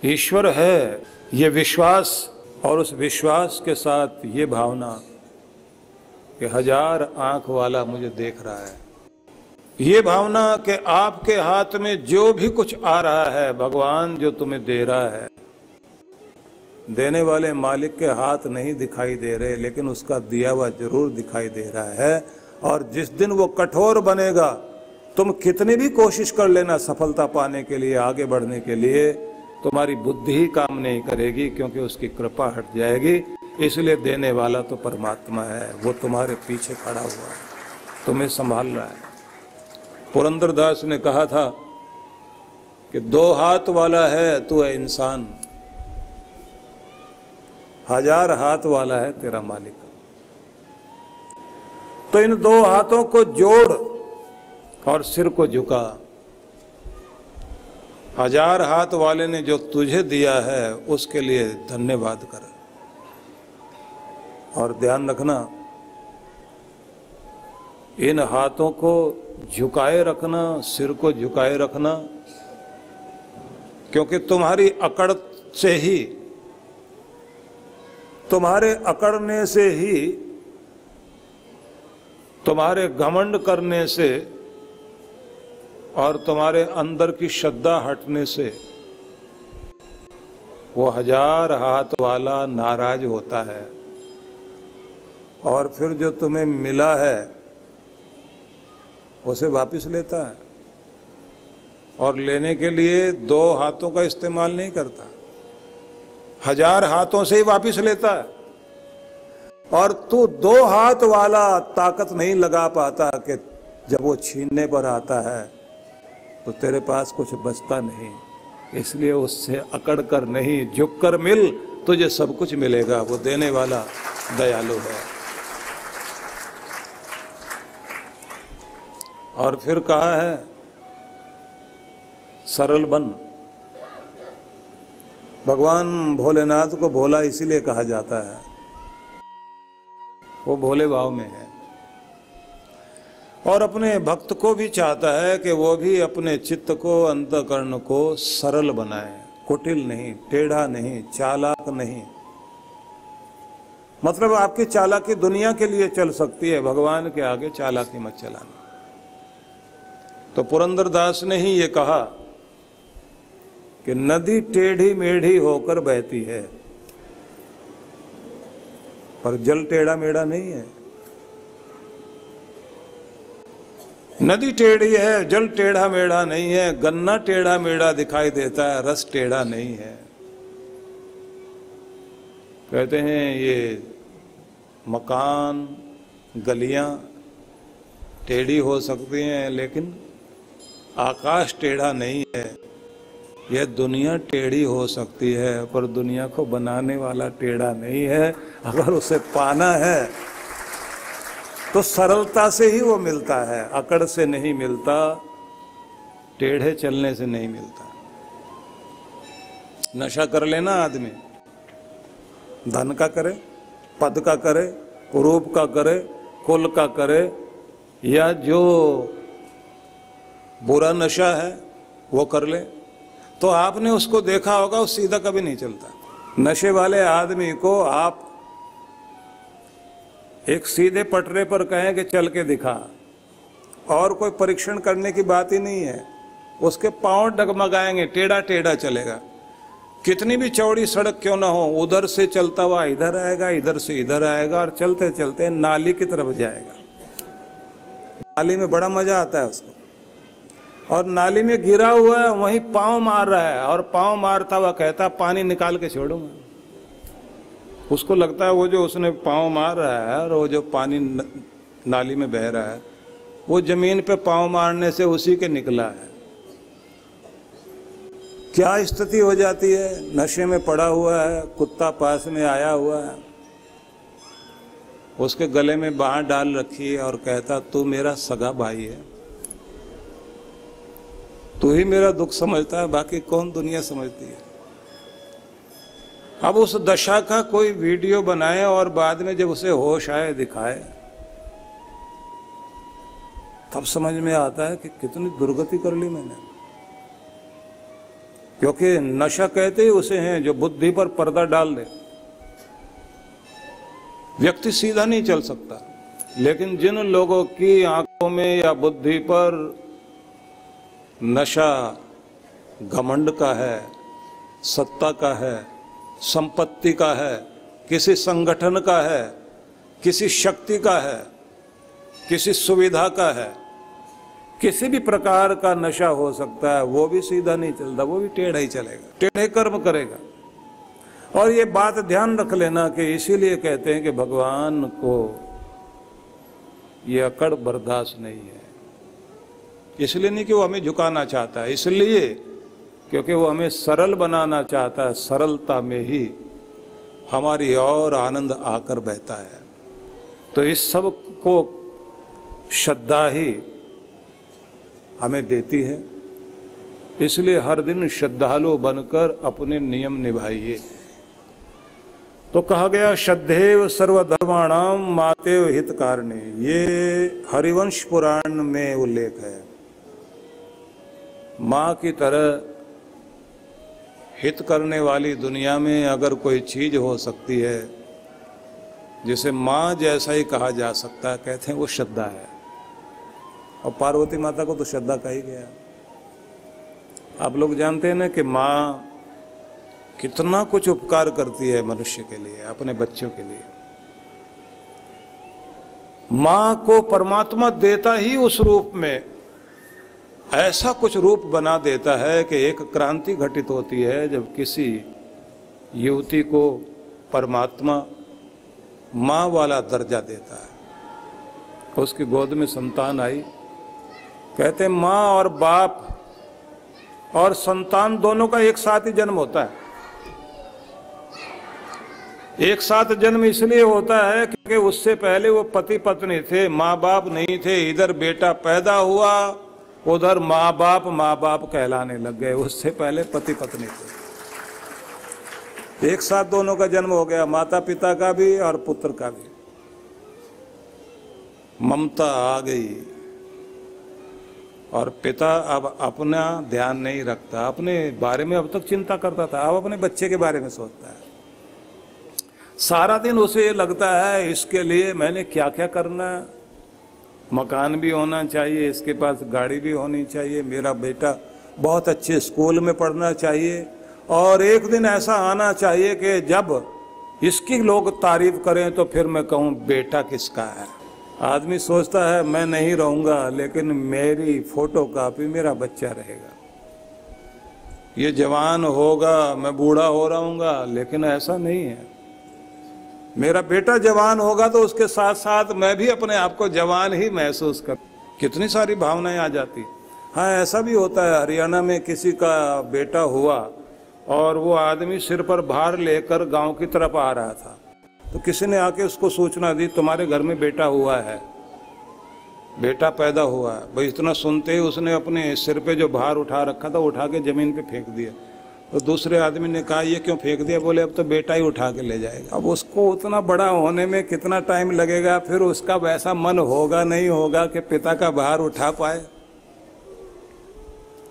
ईश्वर है, ये विश्वास, और उस विश्वास के साथ ये भावना कि 1000 आंख वाला मुझे देख रहा है, ये भावना कि आपके हाथ में जो भी कुछ आ रहा है भगवान जो तुम्हें दे रहा है, देने वाले मालिक के हाथ नहीं दिखाई दे रहे लेकिन उसका दिया हुआ जरूर दिखाई दे रहा है। और जिस दिन वो कठोर बनेगा, तुम कितनी भी कोशिश कर लेना सफलता पाने के लिए, आगे बढ़ने के लिए, तुम्हारी बुद्धि ही काम नहीं करेगी क्योंकि उसकी कृपा हट जाएगी। इसलिए देने वाला तो परमात्मा है, वो तुम्हारे पीछे खड़ा हुआ है, तुम्हें संभाल रहा है। पुरंदरदास ने कहा था कि 2 हाथ वाला है तू है इंसान, 1000 हाथ वाला है तेरा मालिक। तो इन 2 हाथों को जोड़ और सिर को झुका। 1000 हाथ वाले ने जो तुझे दिया है उसके लिए धन्यवाद कर। और ध्यान रखना, इन हाथों को झुकाए रखना, सिर को झुकाए रखना, क्योंकि तुम्हारी अकड़ से ही, तुम्हारे अकड़ने से ही, तुम्हारे घमंड करने से और तुम्हारे अंदर की श्रद्धा हटने से वो 1000 हाथ वाला नाराज होता है और फिर जो तुम्हें मिला है उसे वापस लेता है और लेने के लिए 2 हाथों का इस्तेमाल नहीं करता, 1000 हाथों से ही वापस लेता है। और तू 2 हाथ वाला ताकत नहीं लगा पाता कि जब वो छीनने पर आता है तो तेरे पास कुछ बचता नहीं, इसलिए उससे अकड़ कर नहीं, झुक कर मिल, तुझे सब कुछ मिलेगा। वो देने वाला दयालु है। और फिर कहा है सरल बन। भगवान भोलेनाथ को भोला इसीलिए कहा जाता है, वो भोले भाव में है और अपने भक्त को भी चाहता है कि वो भी अपने चित्त को, अंतःकरण को सरल बनाए, कुटिल नहीं, टेढ़ा नहीं, चालाक नहीं। मतलब आपकी चालाकी दुनिया के लिए चल सकती है, भगवान के आगे चालाकी मत चलाना। तो पुरंदरदास ने ही ये कहा कि नदी टेढ़ी मेढ़ी होकर बहती है पर जल टेढ़ा मेढ़ा नहीं है। नदी टेढ़ी है, जल टेढ़ा मेढ़ा नहीं है, गन्ना टेढ़ा मेढ़ा दिखाई देता है, रस टेढ़ा नहीं है। कहते हैं ये मकान, गलियां टेढ़ी हो सकती हैं लेकिन आकाश टेढ़ा नहीं है। यह दुनिया टेढ़ी हो सकती है पर दुनिया को बनाने वाला टेढ़ा नहीं है। अगर उसे पाना है तो सरलता से ही वो मिलता है, अकड़ से नहीं मिलता, टेढ़े चलने से नहीं मिलता। नशा कर लेना आदमी, धन का करे, पद का करे, रूप का करे, कुल का करे, या जो बुरा नशा है वो कर ले, तो आपने उसको देखा होगा, वो सीधा कभी नहीं चलता। नशे वाले आदमी को आप एक सीधे पटरे पर कहें कि चल के दिखा, और कोई परीक्षण करने की बात ही नहीं है, उसके पांव डगमगाएंगे, टेढ़ा टेढ़ा चलेगा। कितनी भी चौड़ी सड़क क्यों ना हो, उधर से चलता हुआ इधर आएगा, इधर से इधर आएगा और चलते चलते नाली की तरफ जाएगा। नाली में बड़ा मजा आता है उसको, और नाली में गिरा हुआ है वहीं पांव मार रहा है और पांव मारता हुआ कहता पानी निकाल के छोड़ूंगा। उसको लगता है वो जो उसने पांव मार रहा है और वो जो पानी नाली में बह रहा है वो जमीन पे पांव मारने से उसी के निकला है। क्या स्थिति हो जाती है, नशे में पड़ा हुआ है, कुत्ता पास में आया हुआ है, उसके गले में बांह डाल रखी है और कहता तू मेरा सगा भाई है, तू ही मेरा दुख समझता है, बाकी कौन दुनिया समझती है। अब उस दशा का कोई वीडियो बनाए और बाद में जब उसे होश आए दिखाए, तब समझ में आता है कि कितनी दुर्गति कर ली मैंने। क्योंकि नशा कहते ही उसे हैं जो बुद्धि पर पर्दा डाल दे। व्यक्ति सीधा नहीं चल सकता, लेकिन जिन लोगों की आंखों में या बुद्धि पर नशा घमंड का है, सत्ता का है, संपत्ति का है, किसी संगठन का है, किसी शक्ति का है, किसी सुविधा का है, किसी भी प्रकार का नशा हो सकता है, वो भी सीधा नहीं चलता, वो भी टेढ़ा ही चलेगा, टेढ़े कर्म करेगा। और ये बात ध्यान रख लेना कि इसीलिए कहते हैं कि भगवान को ये अकड़ बर्दाश्त नहीं है। इसलिए नहीं कि वो हमें झुकाना चाहता है, इसलिए क्योंकि वो हमें सरल बनाना चाहता है। सरलता में ही हमारी और आनंद आकर बहता है। तो इस सब को श्रद्धा ही हमें देती है। इसलिए हर दिन श्रद्धालु बनकर अपने नियम निभाइए। तो कहा गया श्रद्धेव सर्वधर्माणाम मातेव हितकारणे, ये हरिवंश पुराण में उल्लेख है। माँ की तरह हित करने वाली दुनिया में अगर कोई चीज हो सकती है जिसे माँ जैसा ही कहा जा सकता है, कहते हैं वो श्रद्धा है। और पार्वती माता को तो श्रद्धा कहा ही गया। आप लोग जानते हैं ना कि माँ कितना कुछ उपकार करती है मनुष्य के लिए, अपने बच्चों के लिए। माँ को परमात्मा देता ही उस रूप में, ऐसा कुछ रूप बना देता है कि एक क्रांति घटित होती है जब किसी युवती को परमात्मा माँ वाला दर्जा देता है। उसकी गोद में संतान आई, कहते हैं माँ और बाप और संतान दोनों का एक साथ ही जन्म होता है। एक साथ जन्म इसलिए होता है क्योंकि उससे पहले वो पति पत्नी थे, माँ बाप नहीं थे। इधर बेटा पैदा हुआ, उधर माँ बाप कहलाने लग गए। उससे पहले पति पत्नी थे। एक साथ दोनों का जन्म हो गया, माता पिता का भी और पुत्र का भी। ममता आ गई और पिता अब अपना ध्यान नहीं रखता। अपने बारे में अब तक चिंता करता था, अब अपने बच्चे के बारे में सोचता है। सारा दिन उसे ये लगता है इसके लिए मैंने क्या क्या करना है। मकान भी होना चाहिए, इसके पास गाड़ी भी होनी चाहिए, मेरा बेटा बहुत अच्छे स्कूल में पढ़ना चाहिए, और एक दिन ऐसा आना चाहिए कि जब इसकी लोग तारीफ करें तो फिर मैं कहूँ बेटा किसका है। आदमी सोचता है मैं नहीं रहूंगा, लेकिन मेरी फोटो कॉपी मेरा बच्चा रहेगा। ये जवान होगा, मैं बूढ़ा हो रहूंगा, लेकिन ऐसा नहीं है। मेरा बेटा जवान होगा तो उसके साथ साथ मैं भी अपने आप को जवान ही महसूस कर। कितनी सारी भावनाएं आ जाती। हाँ, ऐसा भी होता है। हरियाणा में किसी का बेटा हुआ और वो आदमी सिर पर भार लेकर गांव की तरफ आ रहा था, तो किसी ने आके उसको सूचना दी तुम्हारे घर में बेटा हुआ है, बेटा पैदा हुआ है। भाई इतना सुनते ही उसने अपने सिर पे जो भार उठा रखा था उठा के जमीन पे फेंक दिया। तो दूसरे आदमी ने कहा ये क्यों फेंक दिया? बोले अब तो बेटा ही उठा के ले जाएगा। अब उसको उतना बड़ा होने में कितना टाइम लगेगा, फिर उसका वैसा मन होगा नहीं होगा कि पिता का भार उठा पाए,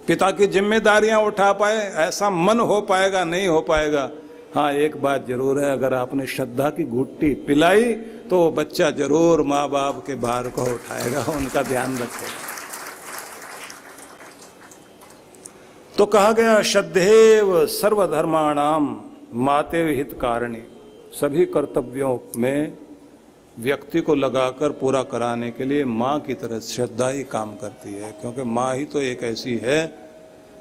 पिता की जिम्मेदारियां उठा पाए। ऐसा मन हो पाएगा? नहीं हो पाएगा। हाँ, एक बात जरूर है, अगर आपने श्रद्धा की घुट्टी पिलाई तो बच्चा जरूर माँ बाप के भार को उठाएगा, उनका ध्यान रखेगा। तो कहा गया श्रद्धेव सर्वधर्माणाम मातेव हितकारिणी। सभी कर्तव्यों में व्यक्ति को लगाकर पूरा कराने के लिए माँ की तरह श्रद्धा ही काम करती है, क्योंकि माँ ही तो एक ऐसी है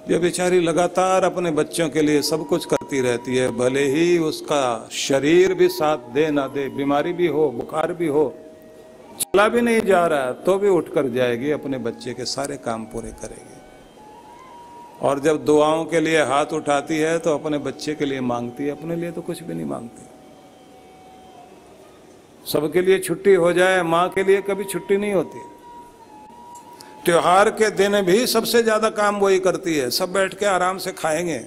जो बेचारी लगातार अपने बच्चों के लिए सब कुछ करती रहती है। भले ही उसका शरीर भी साथ दे ना दे, बीमारी भी हो, बुखार भी हो, चला भी नहीं जा रहा, तो भी उठकर जाएगी, अपने बच्चे के सारे काम पूरे करेगी। और जब दुआओं के लिए हाथ उठाती है तो अपने बच्चे के लिए मांगती है, अपने लिए तो कुछ भी नहीं मांगती। सबके लिए छुट्टी हो जाए, माँ के लिए कभी छुट्टी नहीं होती। त्योहार के दिन भी सबसे ज्यादा काम वही करती है। सब बैठ के आराम से खाएंगे,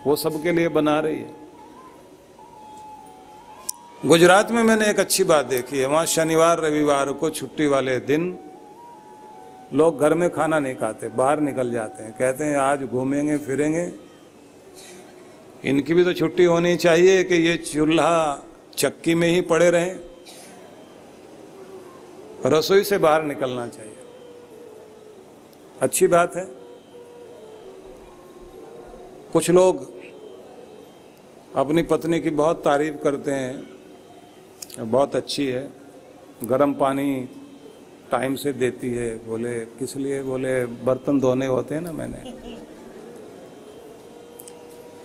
वो सबके लिए बना रही है। गुजरात में मैंने एक अच्छी बात देखी है। वहां शनिवार रविवार को छुट्टी वाले दिन लोग घर में खाना नहीं खाते, बाहर निकल जाते हैं, कहते हैं आज घूमेंगे फिरेंगे। इनकी भी तो छुट्टी होनी चाहिए कि ये चूल्हा चक्की में ही पड़े रहें, रसोई से बाहर निकलना चाहिए। अच्छी बात है। कुछ लोग अपनी पत्नी की बहुत तारीफ करते हैं, बहुत अच्छी है, गर्म पानी टाइम से देती है। बोले किस लिए? बोले बर्तन धोने होते हैं ना मैंने।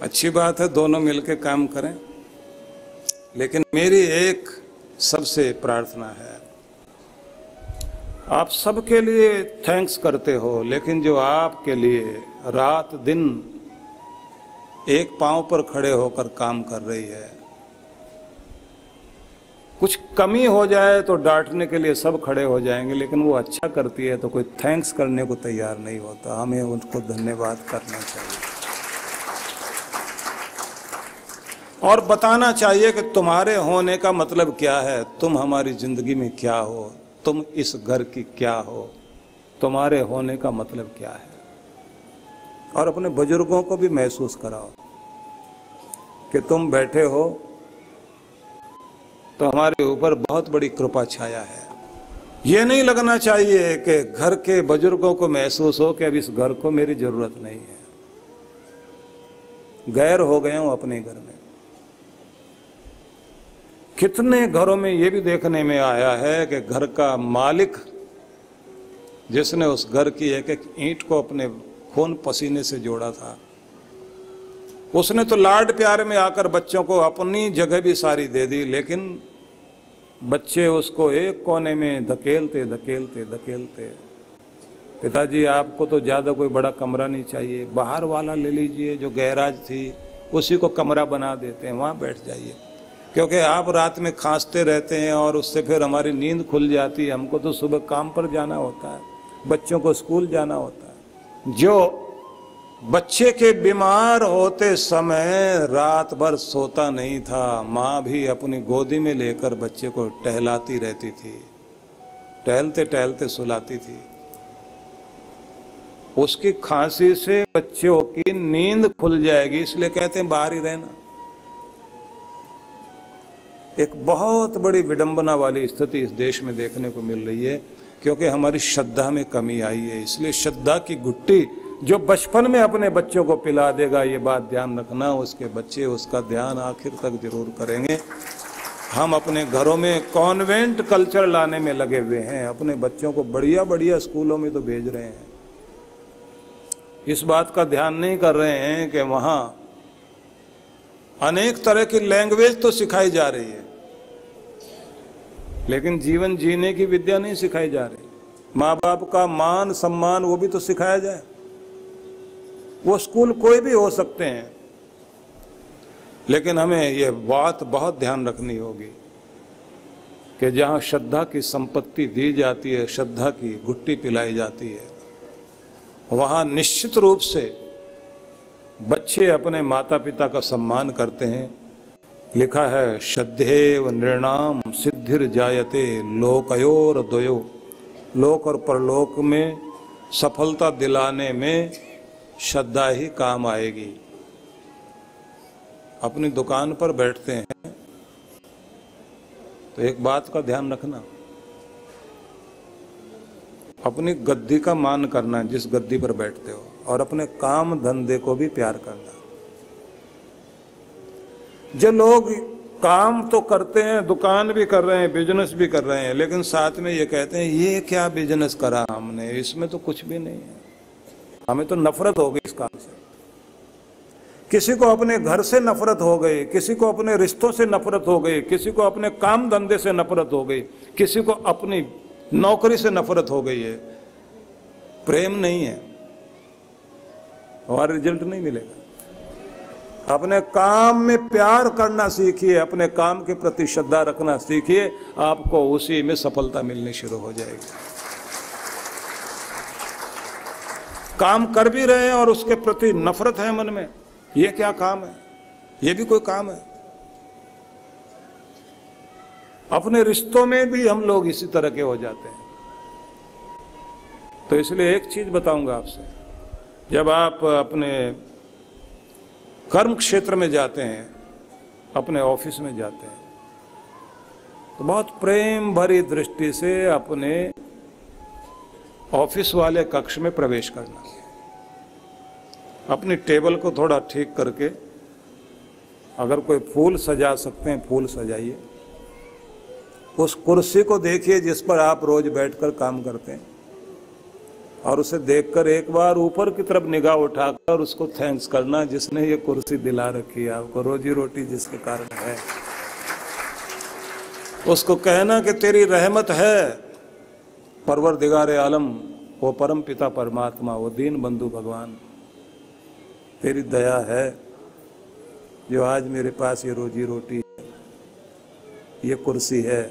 अच्छी बात है, दोनों मिलकर काम करें। लेकिन मेरी एक सबसे प्रार्थना है, आप सबके लिए थैंक्स करते हो, लेकिन जो आपके लिए रात दिन एक पांव पर खड़े होकर काम कर रही है, कुछ कमी हो जाए तो डांटने के लिए सब खड़े हो जाएंगे, लेकिन वो अच्छा करती है तो कोई थैंक्स करने को तैयार नहीं होता। हमें उनको धन्यवाद करना चाहिए और बताना चाहिए कि तुम्हारे होने का मतलब क्या है, तुम हमारी जिंदगी में क्या हो, तुम इस घर की क्या हो, तुम्हारे होने का मतलब क्या है। और अपने बुजुर्गों को भी महसूस कराओ कि तुम बैठे हो तो हमारे ऊपर बहुत बड़ी कृपा छाया है। ये नहीं लगना चाहिए कि घर के बुजुर्गों को महसूस हो कि अब इस घर को मेरी जरूरत नहीं है, गैर हो गए हूं अपने घर में। कितने घरों में ये भी देखने में आया है कि घर का मालिक, जिसने उस घर की एक एक ईंट को अपने खून पसीने से जोड़ा था, उसने तो लाड प्यार में आकर बच्चों को अपनी जगह भी सारी दे दी, लेकिन बच्चे उसको एक कोने में धकेलते धकेलते धकेलते। पिताजी आपको तो ज्यादा कोई बड़ा कमरा नहीं चाहिए, बाहर वाला ले लीजिए जो गैराज थी, उसी को कमरा बना देते हैं, वहां बैठ जाइए, क्योंकि आप रात में खांसते रहते हैं और उससे फिर हमारी नींद खुल जाती है। हमको तो सुबह काम पर जाना होता है, बच्चों को स्कूल जाना होता है। जो बच्चे के बीमार होते समय रात भर सोता नहीं था, माँ भी अपनी गोदी में लेकर बच्चे को टहलाती रहती थी, टहलते टहलते सुलाती थी। उसकी खांसी से बच्चों की नींद खुल जाएगी, इसलिए कहते हैं बाहर ही रहना। एक बहुत बड़ी विडंबना वाली स्थिति इस देश में देखने को मिल रही है, क्योंकि हमारी श्रद्धा में कमी आई है। इसलिए श्रद्धा की गुट्टी जो बचपन में अपने बच्चों को पिला देगा, ये बात ध्यान रखना, उसके बच्चे उसका ध्यान आखिर तक जरूर करेंगे। हम अपने घरों में कॉन्वेंट कल्चर लाने में लगे हुए हैं, अपने बच्चों को बढ़िया बढ़िया स्कूलों में तो भेज रहे हैं, इस बात का ध्यान नहीं कर रहे हैं कि वहां अनेक तरह की लैंग्वेज तो सिखाई जा रही है, लेकिन जीवन जीने की विद्या नहीं सिखाई जा रही। माँ बाप का मान सम्मान वो भी तो सिखाया जाए। वो स्कूल कोई भी हो सकते हैं, लेकिन हमें ये बात बहुत ध्यान रखनी होगी कि जहाँ श्रद्धा की संपत्ति दी जाती है, श्रद्धा की गुट्टी पिलाई जाती है, वहाँ निश्चित रूप से बच्चे अपने माता पिता का सम्मान करते हैं। लिखा है श्रद्धेव नृणाम सिद्धिर जायते लोकयोर द्वयो, लोक और परलोक में सफलता दिलाने में श्रद्धा ही काम आएगी। अपनी दुकान पर बैठते हैं तो एक बात का ध्यान रखना, अपनी गद्दी का मान करना जिस गद्दी पर बैठते हो, और अपने काम धंधे को भी प्यार करना। जो लोग काम तो करते हैं, दुकान भी कर रहे हैं, बिजनेस भी कर रहे हैं, लेकिन साथ में ये कहते हैं ये क्या बिजनेस करा हमने, इसमें तो कुछ भी नहीं है। हमें तो नफरत हो गई इस काम से। किसी को अपने घर से नफरत हो गई, किसी को अपने रिश्तों से नफरत हो गई, किसी को अपने काम धंधे से नफरत हो गई, किसी को अपनी नौकरी से नफरत हो गई है। प्रेम नहीं है, हमारा रिजल्ट नहीं मिलेगा। अपने काम में प्यार करना सीखिए, अपने काम के प्रति श्रद्धा रखना सीखिए, आपको उसी में सफलता मिलनी शुरू हो जाएगी। काम कर भी रहे हैं और उसके प्रति नफरत है मन में, ये क्या काम है? ये भी कोई काम है? अपने रिश्तों में भी हम लोग इसी तरह के हो जाते हैं। तो इसलिए एक चीज बताऊंगा आपसे, जब आप अपने कर्म क्षेत्र में जाते हैं, अपने ऑफिस में जाते हैं, तो बहुत प्रेम भरी दृष्टि से अपने ऑफिस वाले कक्ष में प्रवेश करना। अपनी टेबल को थोड़ा ठीक करके, अगर कोई फूल सजा सकते हैं फूल सजाइए। उस कुर्सी को देखिए जिस पर आप रोज बैठकर काम करते हैं, और उसे देखकर एक बार ऊपर की तरफ निगाह उठाकर उसको थैंक्स करना, जिसने ये कुर्सी दिला रखी है आपको, रोजी रोटी जिसके कारण है। उसको कहना कि तेरी रहमत है परवरदिगार आलम, वो परम पिता परमात्मा, वो दीन बंधु भगवान, तेरी दया है जो आज मेरे पास ये रोजी रोटी है, ये कुर्सी है।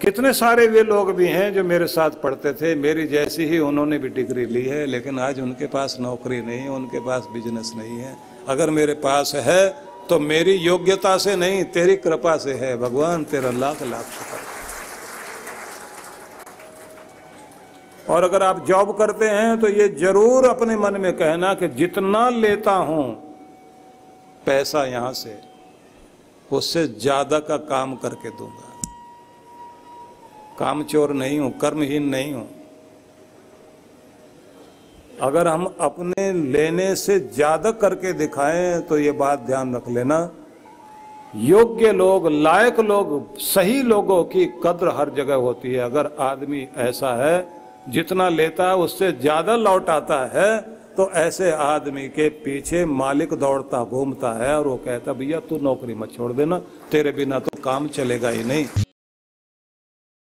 कितने सारे वे लोग भी हैं जो मेरे साथ पढ़ते थे, मेरी जैसी ही उन्होंने भी डिग्री ली है, लेकिन आज उनके पास नौकरी नहीं है, उनके पास बिजनेस नहीं है। अगर मेरे पास है तो मेरी योग्यता से नहीं, तेरी कृपा से है। भगवान तेरा लाख लाख शुक्र। और अगर आप जॉब करते हैं तो ये जरूर अपने मन में कहना कि जितना लेता हूं पैसा यहां से, उससे ज्यादा का काम करके दूंगा। कामचोर नहीं हूं, कर्महीन नहीं हूं। अगर हम अपने लेने से ज्यादा करके दिखाएं तो ये बात ध्यान रख लेना, योग्य लोग, लायक लोग, सही लोगों की कद्र हर जगह होती है। अगर आदमी ऐसा है जितना लेता है उससे ज्यादा लौटाता है, तो ऐसे आदमी के पीछे मालिक दौड़ता घूमता है और वो कहता भैया तू नौकरी मत छोड़ देना, तेरे बिना तो काम चलेगा ही नहीं।